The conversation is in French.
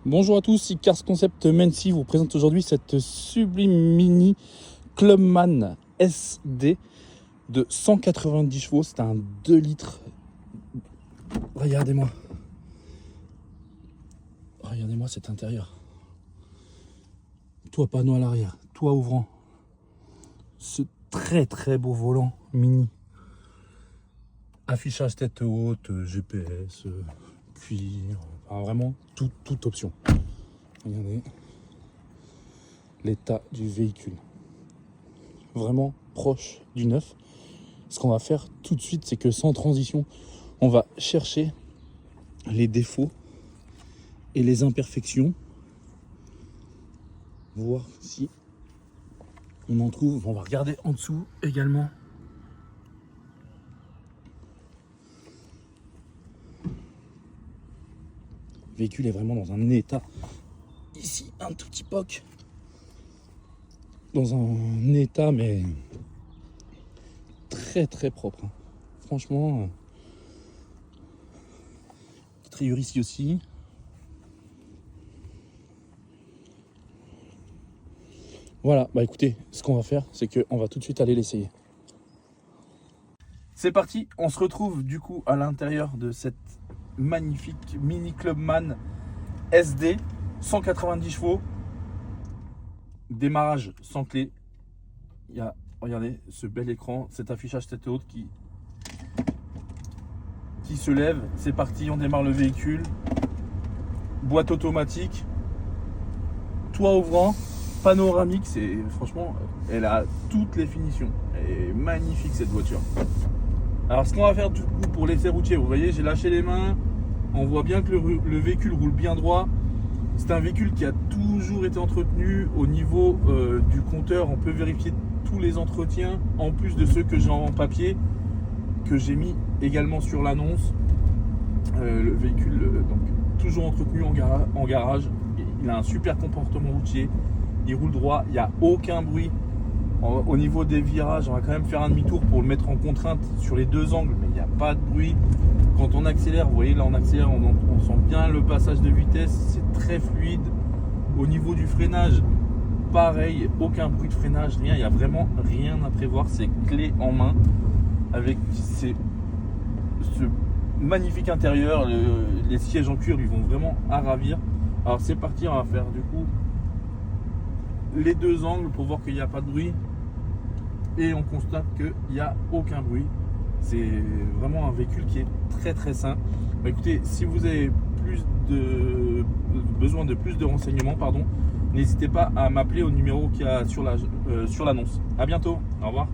Bonjour à tous, ici Cars Concept Mency vous présente aujourd'hui cette sublime mini Clubman SD de 190 chevaux. C'est un 2 litres. Regardez-moi. Regardez-moi cet intérieur. Toit panneau à l'arrière, toit ouvrant. Ce très beau volant mini. Affichage tête haute, GPS, cuir, enfin vraiment toute option. Regardez l'état du véhicule. Vraiment proche du neuf. Ce qu'on va faire tout de suite, c'est que sans transition, on va chercher les défauts et les imperfections. Voir si on en trouve. On va regarder en dessous également. Le véhicule est vraiment dans un état, ici un tout petit poc, dans un état mais très propre. Franchement, petite rayure ici aussi. Voilà, bah écoutez, ce qu'on va faire, c'est qu'on va tout de suite aller l'essayer. C'est parti, on se retrouve du coup à l'intérieur de cette magnifique mini Clubman SD, 190 chevaux, démarrage sans clé. Il y a, regardez, ce bel écran, cet affichage tête haute qui se lève. C'est parti, on démarre le véhicule. Boîte automatique, toit ouvrant, panoramique. C'est franchement, elle a toutes les finitions. Elle est magnifique cette voiture. Alors ce qu'on va faire du coup pour l'essai routier, vous voyez, j'ai lâché les mains. On voit bien que le véhicule roule bien droit. C'est un véhicule qui a toujours été entretenu. Au niveau du compteur, on peut vérifier tous les entretiens, en plus de ceux que j'ai en papier, que j'ai mis également sur l'annonce. Le véhicule, donc toujours entretenu en garage. Il a un super comportement routier. Il roule droit, il n'y a aucun bruit. Au niveau des virages, on va quand même faire un demi-tour pour le mettre en contrainte sur les deux angles, mais il n'y a pas de bruit. Quand on accélère, vous voyez là on accélère, on sent bien le passage de vitesse, c'est très fluide. Au niveau du freinage, pareil, aucun bruit de freinage, rien, il n'y a vraiment rien à prévoir, c'est clé en main avec ce magnifique intérieur. Les sièges en cuir lui vont vraiment à ravir. Alors c'est parti, on va faire du coup les deux angles pour voir qu'il n'y a pas de bruit et on constate qu'il n'y a aucun bruit. C'est vraiment un véhicule qui est très sain. Bah, écoutez, si vous avez besoin de plus de renseignements, n'hésitez pas à m'appeler au numéro qu'il y a sur l'annonce. À bientôt, au revoir.